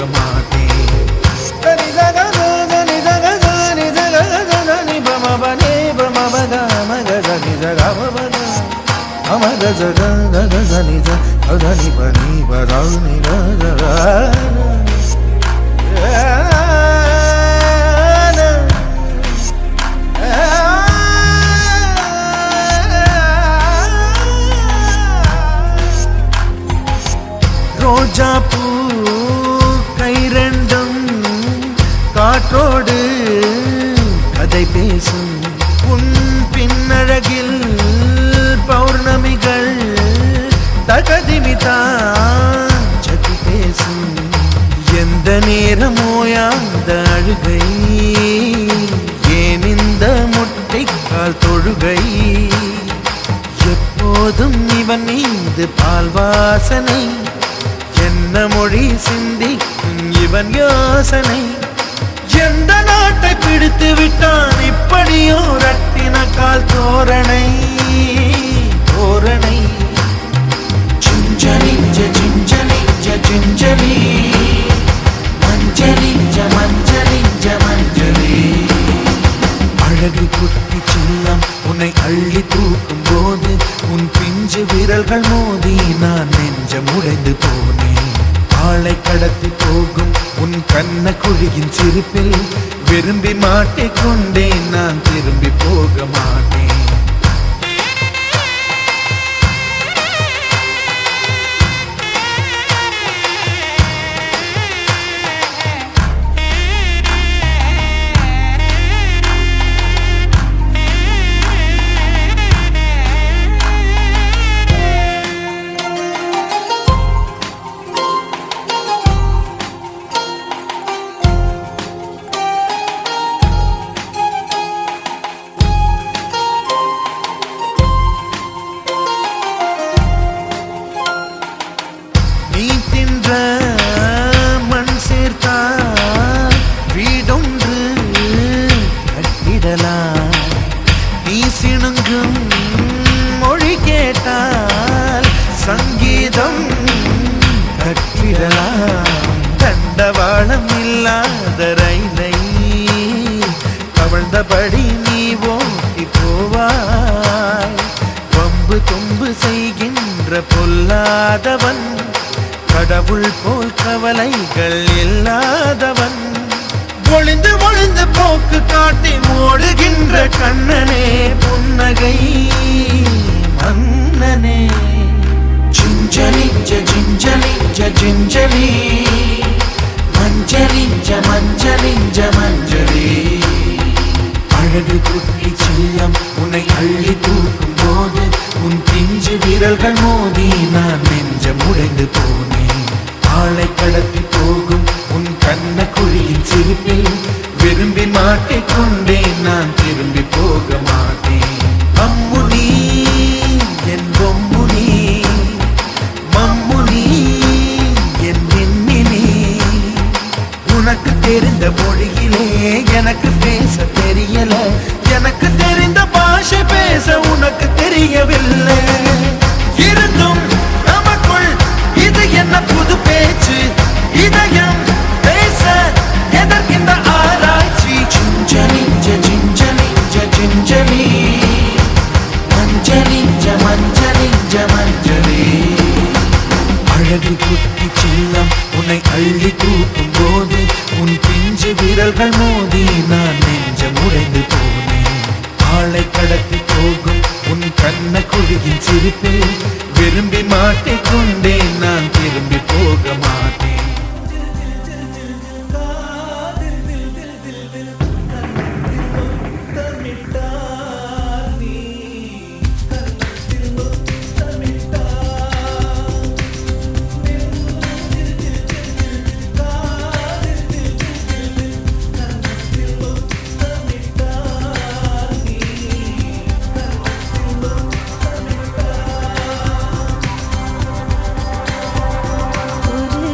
போக மாட்டேன். ரோஜா பூ கை ரெண்டும் காற்றோடு கதை பேசும் உன் பின்னழகில் பௌர்ணமிகள் தகதிமிதான் சதி பேசும் எந்த நேரமோயாந்த அழுகை ஏன் இந்த முட்டைக்கால் தொழுகை எப்போதும் இவன் மீது பால் வாசனை என்ன மொழி சிந்திக்கும் இவன் யோசனை எந்த நாட்டை பிடித்து விட்டான் இப்படியோ ரட்டின கால் தோரணை தோரணை சிஞ்சலி சிஞ்சலி சிஞ்சலி மஞ்சளி மஞ்சளி மஞ்சளி அழகு குட்டி செல்லம் உன்னை அள்ளி தூக்கும் போது உன் பிஞ்சு விரல்கள் மோதி நான் நெஞ்சம் உடைந்து போனேன். ஆளை கடத்தி போகும் உன் கண்ண குழியின் சிரிப்பில் விரும்பி மாட்டிக்கொண்டேன் நான் திரும்பி போக மாட்டேன். மண் சேர்த்தா வீடொன்று கட்டிடலாம் நீ சிணுங்கும் மொழி கேட்டால் சங்கீதம் கட்டிடலாம் தண்டவாளம் இல்லாத ரயிலை கவழ்ந்தபடி நீ ஓட்டி போவாய் வம்பு தும்பு செய்கின்ற பொல்லாதவன் கடவுள் போல் கவலைகள் இல்லாதவன் ஒளிந்து ஒளிந்து போக்கு காட்டி ஓடுகின்ற கண்ணனே புன்னகை மன்னனே சிஞ்சலி சிஞ்சலி சிஞ்சலி மஞ்சளி மஞ்சளி மஞ்சளி அழகு குட்டி செல்லம் உன்னை அள்ளி தூக்கும் போது உன் பிஞ்சு விரல்கள் மோதி நான் நெஞ்சம் உடைந்து போனேன். ஆளை கடத்தி போகும் உன் கண்ண குழியின் சிரிப்பில் விரும்பி மாட்டிக்கொண்டேன் நான் திரும்பி போக மாட்டேன். அம்முனி என் பொம்முனி மம்முனி என் மின்மினி உனக்கு தெரிந்த மொழியிலே எனக்கு பேச தெரியல எனக்கு தெரிந்த பாஷை பேச உனக்கு தெரியவில்லை இருந்தும் நமக்குள் இது என்ன புது பேச்சு இதயம் பேச எதற்கின்ற ஆராய்ச்சி சிஞ்சலி சிஞ்சலி சிஞ்சலி மஞ்சளி மஞ்சளி மஞ்சளி அழகு குட்டி செல்லம் உன்னை அள்ளி தூக்கும் போது உன் பிஞ்சு விரல்கள் மோதி நான் நெஞ்சம் உடைந்து போனேன். ஆளை கடத்தி போகும் உன் கண்ண குழியின் சிரிப்பில் விரும்பி மாட்டிக்கொண்டேன் நான் திரும்பி போக மாட்டேன். ஒரு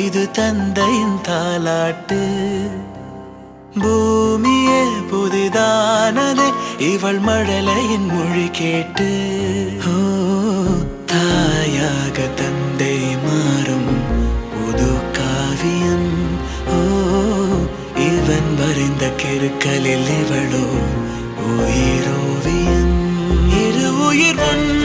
இது தந்தையின் தாலாட்டு. பூமியே புதிதானதே இவள் மழலையின் மொழி கேட்டு. ஓ தாயாக தந்தை மாறும் புது காவியம். ஓ இவன் வரைந்த கெருக்கலில் இவளோ உயிரோவியம். இரு உயிர் ஒன்று